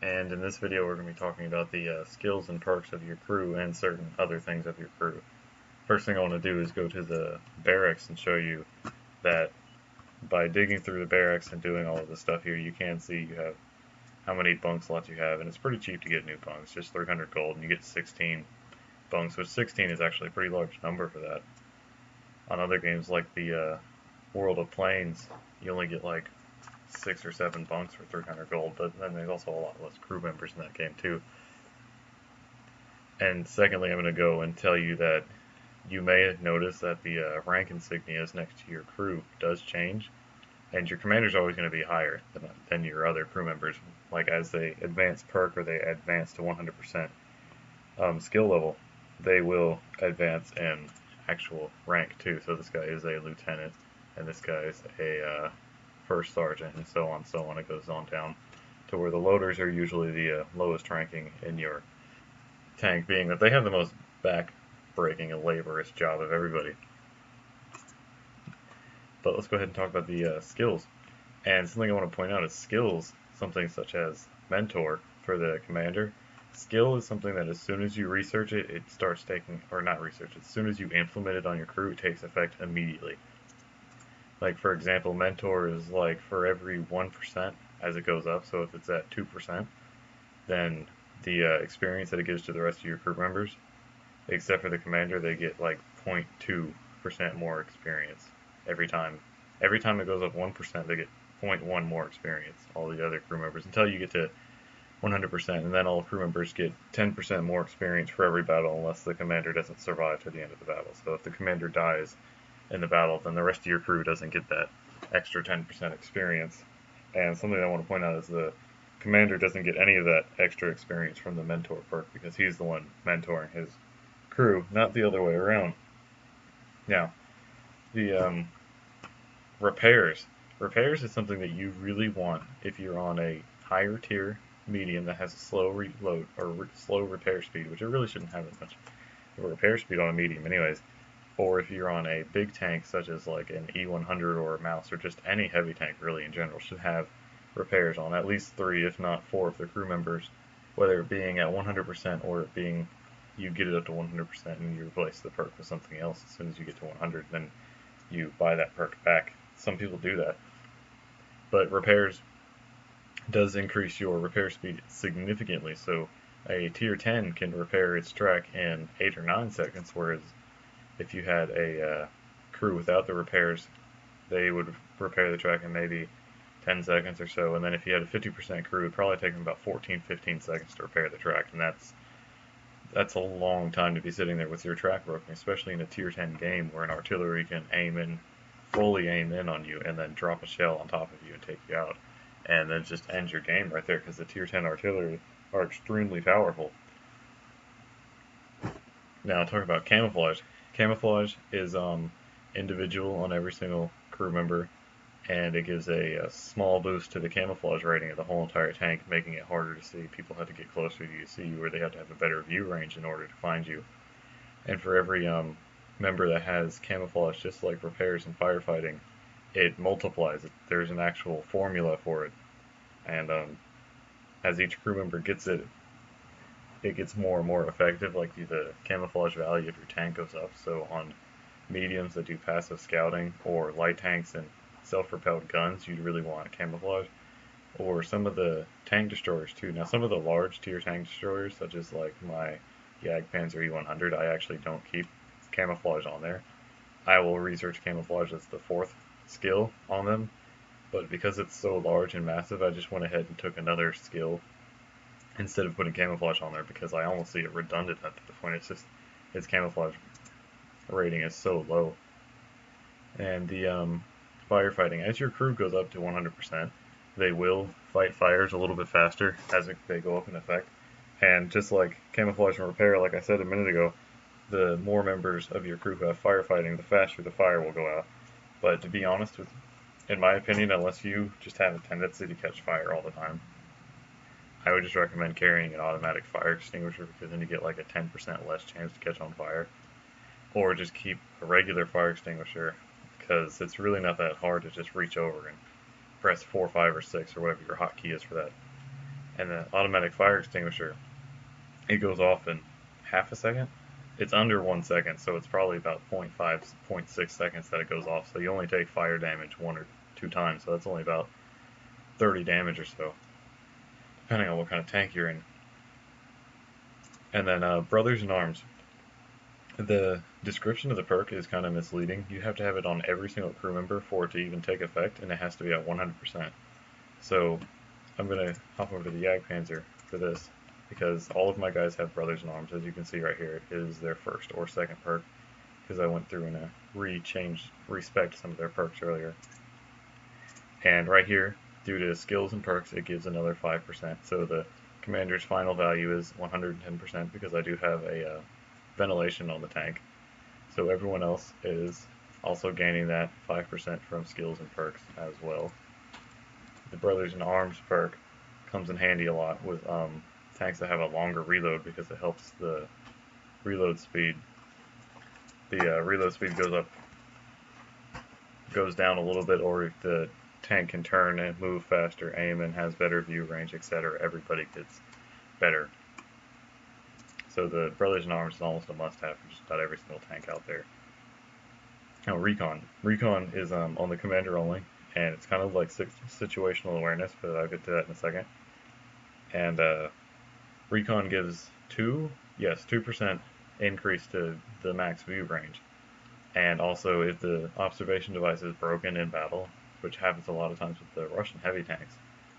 and in this video we're going to be talking about the skills and perks of your crew and certain other things of your crew. First thing I want to do is go to the barracks and show you that by digging through the barracks and doing all of this stuff here, you can see you have how many bunk slots you have, and it's pretty cheap to get new bunks, just 300 gold, and you get 16 bunks, which 16 is actually a pretty large number for that. On other games like the World of Planes, you only get like 6 or 7 bunks for 300 gold, but then there's also a lot less crew members in that game too. And secondly, I'm going to go and tell you that you may have noticed that the rank insignias next to your crew does change, and your commander's always going to be higher than your other crew members. Like as they advance perk or they advance to 100% skill level, they will advance in actual rank too. So this guy is a lieutenant, and this guy is a first sergeant, and so on. It goes on down to where the loaders are usually the lowest ranking in your tank, being that they have the most back-breaking and laborious job of everybody. But let's go ahead and talk about the skills. And something I want to point out is skills, something such as mentor for the commander. Skill is something that as soon as you research it, it starts taking, or not research, as soon as you implement it on your crew, it takes effect immediately. Like for example, mentor is like for every 1% as it goes up, so if it's at 2%, then the experience that it gives to the rest of your crew members, except for the commander, they get like 0.2% more experience every time. Every time it goes up 1%, they get 0.1 more experience, all the other crew members, until you get to 100%, and then all crew members get 10% more experience for every battle unless the commander doesn't survive to the end of the battle. So if the commander dies in the battle, then the rest of your crew doesn't get that extra 10% experience. And something I want to point out is the commander doesn't get any of that extra experience from the mentor perk because he's the one mentoring his crew, not the other way around. Now, the repairs. Repairs is something that you really want if you're on a higher tier medium that has a slow reload or slow repair speed, which it really shouldn't have that much of a repair speed on a medium anyways. Or if you're on a big tank such as like an E100 or a mouse or just any heavy tank really in general should have repairs on at least 3 if not 4 of the crew members, whether it being at 100% or it being you get it up to 100% and you replace the perk with something else as soon as you get to 100, then you buy that perk back. Some people do that, but repairs does increase your repair speed significantly. So a tier 10 can repair its track in 8 or 9 seconds, whereas if you had a crew without the repairs, they would repair the track in maybe 10 seconds or so, and then if you had a 50% crew, it would probably take them about 14-15 seconds to repair the track, and that's a long time to be sitting there with your track broken, especially in a tier 10 game where an artillery can fully aim in on you, and then drop a shell on top of you and take you out, and then just end your game right there, because the tier 10 artillery are extremely powerful. Now, talk about camouflage. Camouflage is individual on every single crew member, and it gives a small boost to the camouflage rating of the whole entire tank, making it harder to see. People have to get closer to you to see you, or they have to have a better view range in order to find you. And for every member that has camouflage, just like repairs and firefighting, it multiplies it. There's an actual formula for it, and as each crew member gets it, it gets more and more effective. Like the camouflage value of your tank goes up. So on mediums that do passive scouting, or light tanks and self-propelled guns, you'd really want camouflage. Or some of the tank destroyers too. Now some of the large tier tank destroyers, such as like my Jagdpanzer E100, I actually don't keep camouflage on there. I will research camouflage as the 4th skill on them, but because it's so large and massive, I just went ahead and took another skill instead of putting camouflage on there, because I almost see it redundant at the point. It's just its camouflage rating is so low. And the firefighting, as your crew goes up to 100%, they will fight fires a little bit faster as they go up in effect. And just like camouflage and repair, like I said a minute ago, the more members of your crew who have firefighting, the faster the fire will go out. But to be honest, in my opinion, unless you just have a tendency to catch fire all the time, I would just recommend carrying an automatic fire extinguisher, because then you get like a 10% less chance to catch on fire. Or just keep a regular fire extinguisher, because it's really not that hard to just reach over and press 4, 5, or 6, or whatever your hotkey is for that And the automatic fire extinguisher, it goes off in half a second. It's under 1 second, so it's probably about 0.5, 0.6 seconds that it goes off. So you only take fire damage 1 or 2 times, so that's only about 30 damage or so, depending on what kind of tank you're in. And then Brothers in Arms. The description of the perk is kind of misleading. You have to have it on every single crew member for it to even take effect, and it has to be at 100%. So I'm going to hop over to the Jagdpanzer for this, because all of my guys have Brothers in Arms. As you can see right here, it is their first or second perk, because I went through and respect some of their perks earlier. And right here, due to skills and perks, it gives another 5%. So the commander's final value is 110%, because I do have a ventilation on the tank. So everyone else is also gaining that 5% from skills and perks as well. The Brothers in Arms perk comes in handy a lot with tanks that have a longer reload, because it helps the reload speed. The reload speed goes down a little bit, or if the tank can turn and move faster, aim, and has better view range, etc., everybody gets better. So the Brothers in Arms is almost a must-have for just about every single tank out there. Now Recon. Recon is on the commander only, and it's kind of like situational awareness, but I'll get to that in a second. And Recon gives 2% increase to the max view range. And also, if the observation device is broken in battle, which happens a lot of times with the Russian heavy tanks,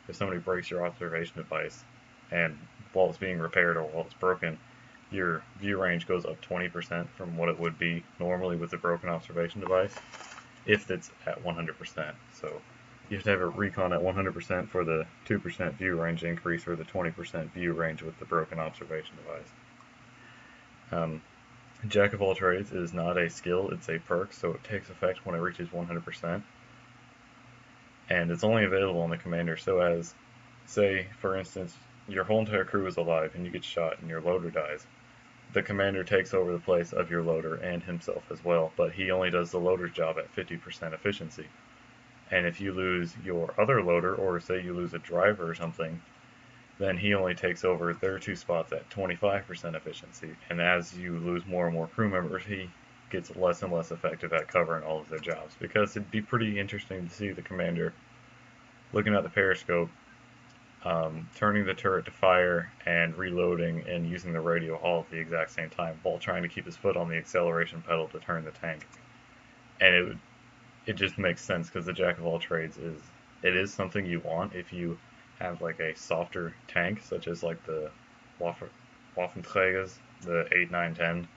if somebody breaks your observation device, and while it's being repaired or while it's broken, your view range goes up 20% from what it would be normally with a broken observation device, if it's at 100%. So you have to have a Recon at 100% for the 2% view range increase, or the 20% view range with the broken observation device. Jack of all trades is not a skill, it's a perk, so it takes effect when it reaches 100%. And it's only available on the commander, so as, say, for instance, your whole entire crew is alive and you get shot and your loader dies, the commander takes over the place of your loader and himself as well, but he only does the loader's job at 50% efficiency. And if you lose your other loader, or say you lose a driver or something, then he only takes over their 2 spots at 25% efficiency. And as you lose more and more crew members, he gets less and less effective at covering all of their jobs. Because it'd be pretty interesting to see the commander looking at the periscope, turning the turret to fire and reloading and using the radio all at the exact same time, while trying to keep his foot on the acceleration pedal to turn the tank. And it just makes sense, because the Jack of all trades is something you want if you have like a softer tank, such as like the Waffenträgers, the 8, 9, 10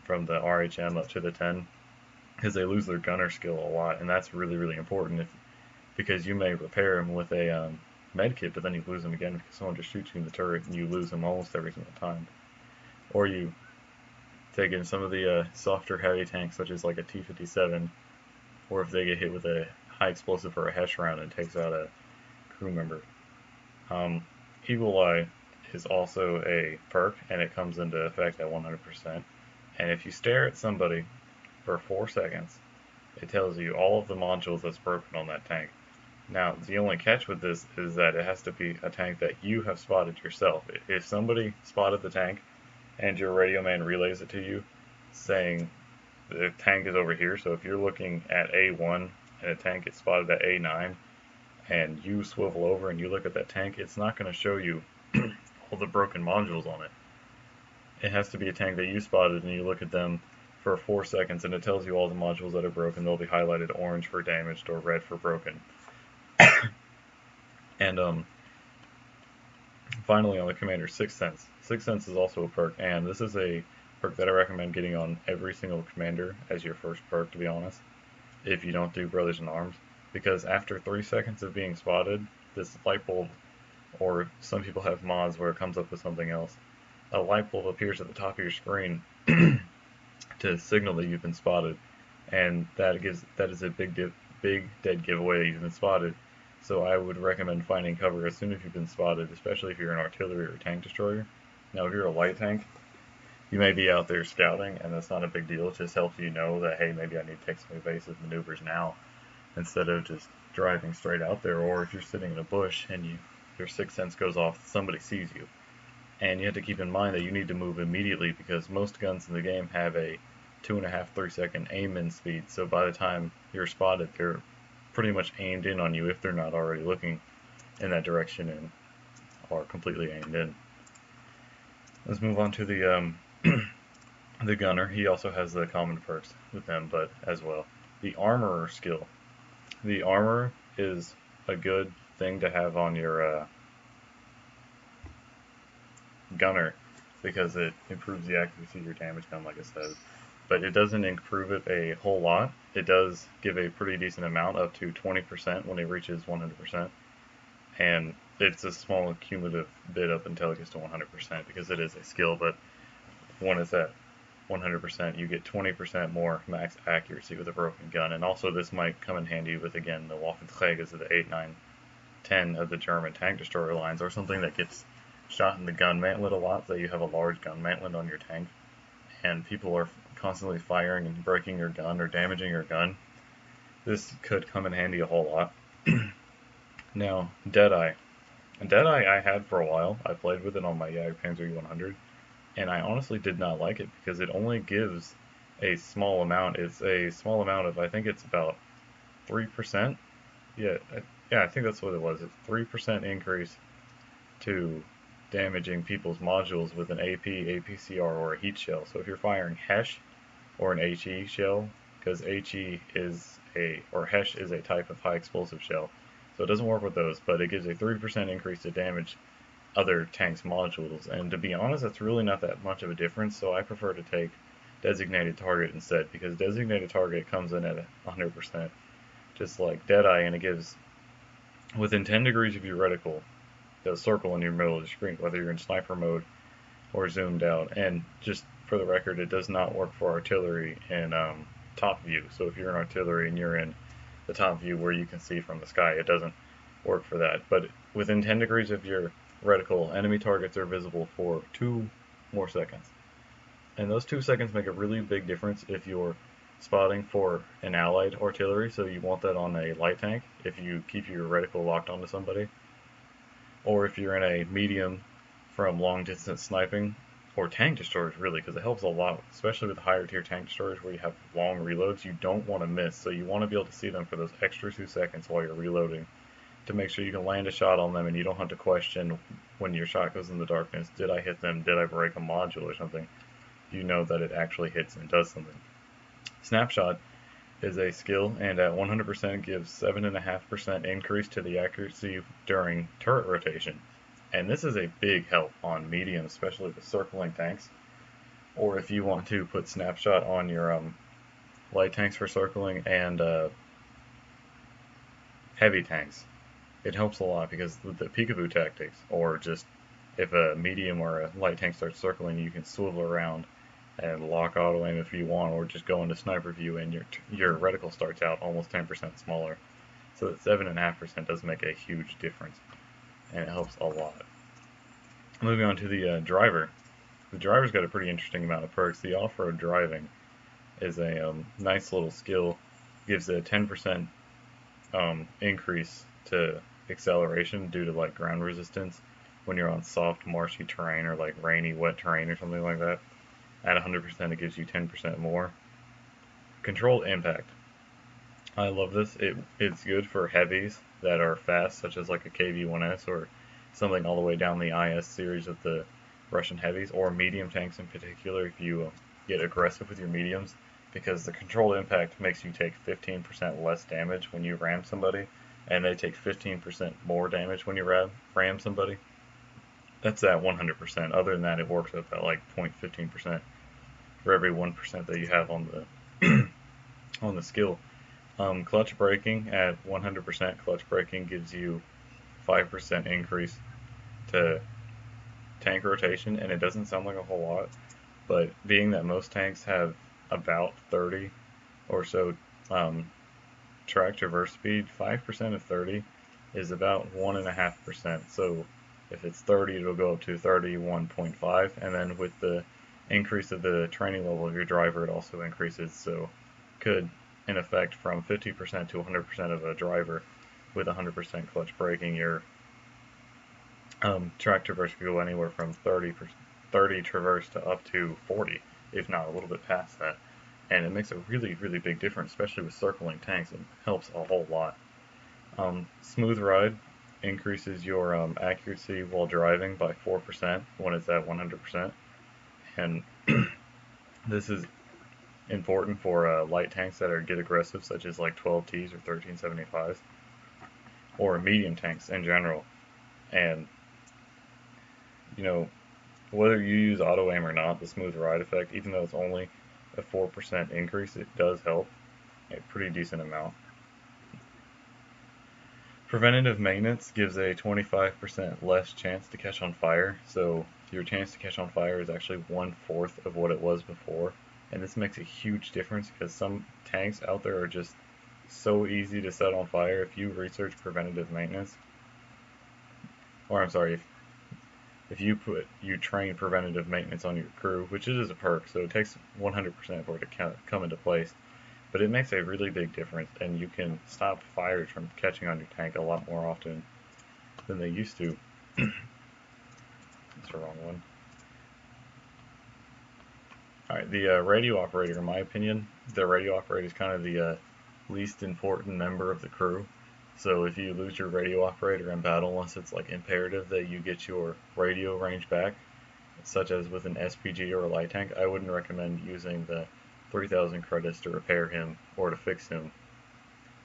from the RHM up to the 10, because they lose their gunner skill a lot, and that's really, really important, because you may repair him with a med kit, but then you lose him again because someone just shoots you in the turret and you lose him almost every single time. Or you take in some of the softer heavy tanks, such as like a T-57, or if they get hit with a high explosive or a HESH round and takes out a crew member. Eagle Eye is also a perk, and it comes into effect at 100%. And if you stare at somebody for 4 seconds, it tells you all of the modules that's broken on that tank. Now, the only catch with this is that it has to be a tank that you have spotted yourself. If somebody spotted the tank and your radio man relays it to you, saying the tank is over here, so if you're looking at A1 and a tank is spotted at A9, and you swivel over and you look at that tank, it's not going to show you all the broken modules on it. It has to be a tank that you spotted, and you look at them for 4 seconds and it tells you all the modules that are broken. They'll be highlighted orange for damaged or red for broken. And finally, on the commander, Sixth Sense. Sixth Sense is also a perk, and this is a perk that I recommend getting on every single commander as your first perk, to be honest, if you don't do Brothers in Arms. Because after 3 seconds of being spotted, this light bulb, or some people have mods where it comes up with something else, a light bulb appears at the top of your screen to signal that you've been spotted, and that is a big dead giveaway that you've been spotted. So I would recommend finding cover as soon as you've been spotted, especially if you're an artillery or tank destroyer. Now, if you're a light tank, you may be out there scouting, and that's not a big deal. It just helps you know that, hey, maybe I need to take some evasive maneuvers now, instead of just driving straight out there. Or if you're sitting in a bush and you your sixth sense goes off, somebody sees you. And you have to keep in mind that you need to move immediately because most guns in the game have a 2.5, 3 second aim-in speed. So by the time you're spotted, they're pretty much aimed in on you if they're not already looking in that direction and are completely aimed in. Let's move on to the the gunner. He also has the common perks with him, but as well. The armorer skill. The armor is a good thing to have on your gunner because it improves the accuracy of your damage gun, like I said. But it doesn't improve it a whole lot. It does give a pretty decent amount, up to 20% when it reaches 100%. And it's a small cumulative bit up until it gets to 100% because it is a skill, but when it's at 100%, you get 20% more max accuracy with a broken gun. And also this might come in handy with, again, the Waffenträger of the 8, 9, 10 of the German tank destroyer lines, or something that gets shot in the gun mantlet a lot, so you have a large gun mantlet on your tank, and people are constantly firing and breaking your gun or damaging your gun. This could come in handy a whole lot. Now, Deadeye. Deadeye I had for a while. I played with it on my Jagdpanzer E100, and I honestly did not like it because it only gives a small amount. It's a small amount of, I think it's about 3%. Yeah, I think that's what it was. It's 3% increase to damaging people's modules with an AP, APCR, or a heat shell. So if you're firing HESH or an HE shell, because HE is or HESH is a type of high explosive shell, so it doesn't work with those, but it gives a 3% increase to damage other tanks' modules. And to be honest, that's really not that much of a difference, so I prefer to take designated target instead, because designated target comes in at 100%, just like Deadeye, and it gives within 10 degrees of your reticle the circle in your middle of the screen, whether you're in sniper mode or zoomed out. And just for the record, it does not work for artillery in top view. So if you're in artillery and you're in the top view where you can see from the sky, it doesn't work for that. But within 10 degrees of your reticle, enemy targets are visible for 2 more seconds. And those 2 seconds make a really big difference if you're spotting for an allied artillery. So you want that on a light tank if you keep your reticle locked onto somebody. Or if you're in a medium from long distance sniping, or tank destroyers really, because it helps a lot, especially with higher tier tank destroyers where you have long reloads. You don't want to miss, so you want to be able to see them for those extra 2 seconds while you're reloading to make sure you can land a shot on them and you don't have to question when your shot goes in the darkness, did I hit them, did I break a module or something? You know that it actually hits and does something. Snapshot is a skill, and at 100% gives 7.5% increase to the accuracy during turret rotation. And this is a big help on medium, especially the circling tanks. Or if you want to put snapshot on your light tanks for circling and heavy tanks, it helps a lot because with the peekaboo tactics, or just if a medium or a light tank starts circling, you can swivel around and lock auto aim if you want, or just go into sniper view and your reticle starts out almost 10% smaller. So that 7.5% does make a huge difference, and it helps a lot. Moving on to the driver. The driver's got a pretty interesting amount of perks. The off-road driving is a nice little skill. Gives a 10% increase to acceleration due to like ground resistance when you're on soft marshy terrain or like rainy wet terrain or something like that. At 100% it gives you 10% more. Controlled impact. I love this. It's good for heavies that are fast, such as like a KV-1S or something all the way down the IS series of the Russian heavies, or medium tanks in particular if you get aggressive with your mediums, because the controlled impact makes you take 15% less damage when you ram somebody, and they take 15% more damage when you ram somebody. That's at 100%. Other than that, it works up at like 0.15% for every 1% that you have on the on the skill. Clutch braking at 100%. Clutch braking gives you 5% increase to tank rotation, and it doesn't sound like a whole lot, but being that most tanks have about 30 or so track traverse speed, 5% of 30 is about 1.5%. So if it's 30, it'll go up to 31.5, and then with the increase of the training level of your driver, it also increases. So could, in effect, from 50% to 100% of a driver with 100% clutch braking, you're Track traverse could go anywhere from 30 traverse to up to 40, if not a little bit past that. And it makes a really, really big difference, especially with circling tanks. It helps a whole lot. Smooth ride increases your accuracy while driving by 4% when it's at 100%. And this is important for light tanks that get aggressive, such as like 12Ts or 1375s, or medium tanks in general. And, you know, whether you use auto aim or not, the smooth ride effect, even though it's only a 4% increase, it does help a pretty decent amount. Preventative maintenance gives a 25% less chance to catch on fire, so your chance to catch on fire is actually 1/4 of what it was before, and this makes a huge difference because some tanks out there are just so easy to set on fire. If you research preventative maintenance, or I'm sorry, if you train preventative maintenance on your crew, which it is a perk, so it takes 100% for it to come into place. But it makes a really big difference, and you can stop fires from catching on your tank a lot more often than they used to. That's the wrong one. Alright, the radio operator, in my opinion, the radio operator is kind of the least important member of the crew. So if you lose your radio operator in battle, unless it's like imperative that you get your radio range back, such as with an SPG or a light tank, I wouldn't recommend using the 3,000 credits to repair him or to fix him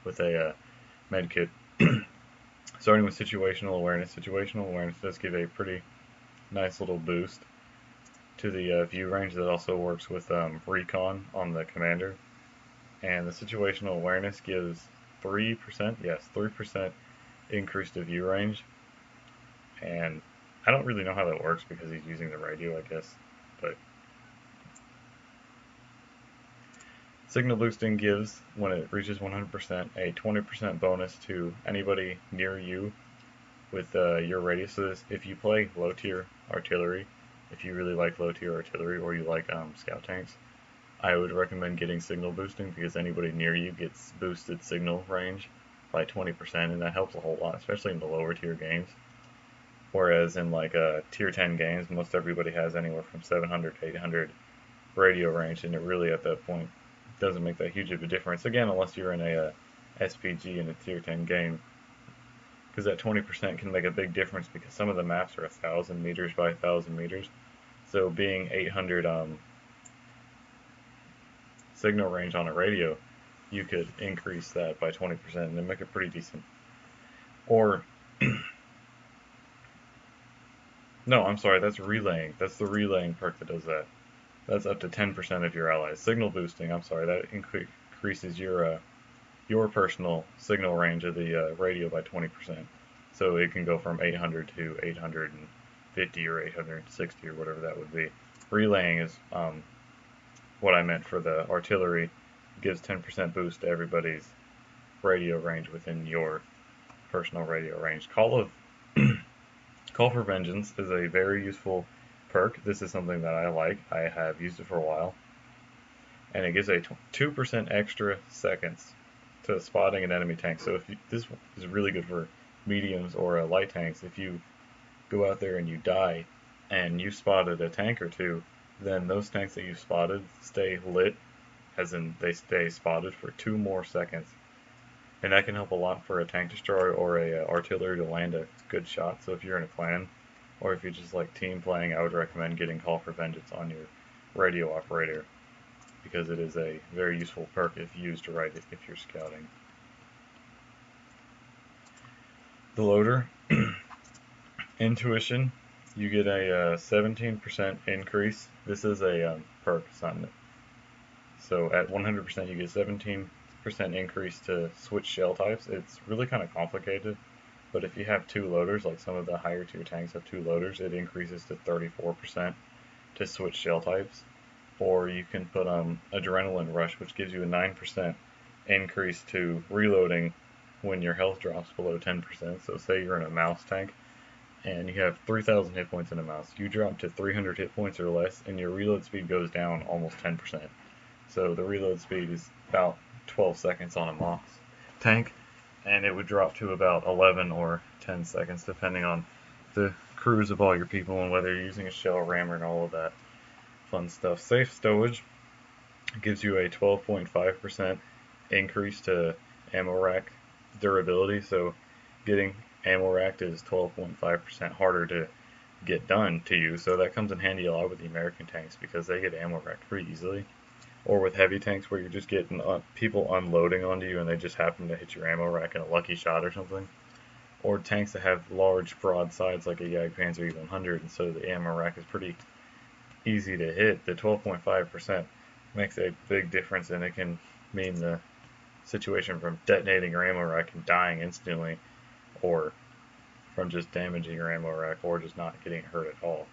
with a med kit. Starting with situational awareness. Situational awareness does give a pretty nice little boost to the view range that also works with recon on the commander. And the situational awareness gives 3%, yes, 3% increase to view range. And I don't really know how that works because he's using the radio, I guess. But signal boosting gives, when it reaches 100%, a 20% bonus to anybody near you with your radio. So if you play low tier artillery, if you really like low tier artillery or you like scout tanks, I would recommend getting signal boosting because anybody near you gets boosted signal range by 20%, and that helps a whole lot, especially in the lower tier games. Whereas in like tier 10 games, most everybody has anywhere from 700 to 800 radio range, and it really at that point doesn't make that huge of a difference. Again, unless you're in a SPG in a tier 10 game, because that 20% can make a big difference because some of the maps are 1,000 meters by 1,000 meters. So being 800 signal range on a radio, you could increase that by 20% and make it pretty decent. Or no, I'm sorry, that's relaying. That's the relaying perk that does that. That's up to 10% of your allies. Signal boosting, I'm sorry, that increases your personal signal range of the radio by 20%. So it can go from 800 to 850 or 860 or whatever that would be. Relaying is what I meant for the artillery. It gives 10% boost to everybody's radio range within your personal radio range. Call for Vengeance is a very useful perk. This is something that I like. I have used it for a while. And it gives a 2% extra seconds to spotting an enemy tank. So this is really good for mediums or light tanks. If you go out there and you die and you spotted a tank or two, then those tanks that you spotted stay lit, as in they stay spotted for 2 more seconds. And that can help a lot for a tank destroyer or a artillery to land a good shot. So if you're in a clan, or if you just like team playing, I would recommend getting Call for Vengeance on your radio operator, because it is a very useful perk if used right if you're scouting. The loader. Intuition, you get a 17% increase. This is a perk, something. So at 100% you get 17% increase to switch shell types. It's really kind of complicated, but if you have 2 loaders, like some of the higher tier tanks have 2 loaders, it increases to 34% to switch shell types. Or you can put Adrenaline Rush, which gives you a 9% increase to reloading when your health drops below 10%. So say you're in a mouse tank and you have 3,000 hit points in a mouse. You drop to 300 hit points or less, and your reload speed goes down almost 10%. So the reload speed is about 12 seconds on a mouse tank, and it would drop to about 11 or 10 seconds, depending on the crews of all your people and whether you're using a shell rammer and all of that fun stuff. Safe stowage gives you a 12.5% increase to ammo rack durability. So getting ammo racked is 12.5% harder to get done to you. So that comes in handy a lot with the American tanks because they get ammo racked pretty easily. Or with heavy tanks where you're just getting people unloading onto you and they just happen to hit your ammo rack in a lucky shot or something. Or tanks that have large broadsides like a Jagdpanzer E100, and so the ammo rack is pretty easy to hit. The 12.5% makes a big difference, and it can mean the situation from detonating your ammo rack and dying instantly, or from just damaging your ammo rack, or just not getting hurt at all.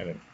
And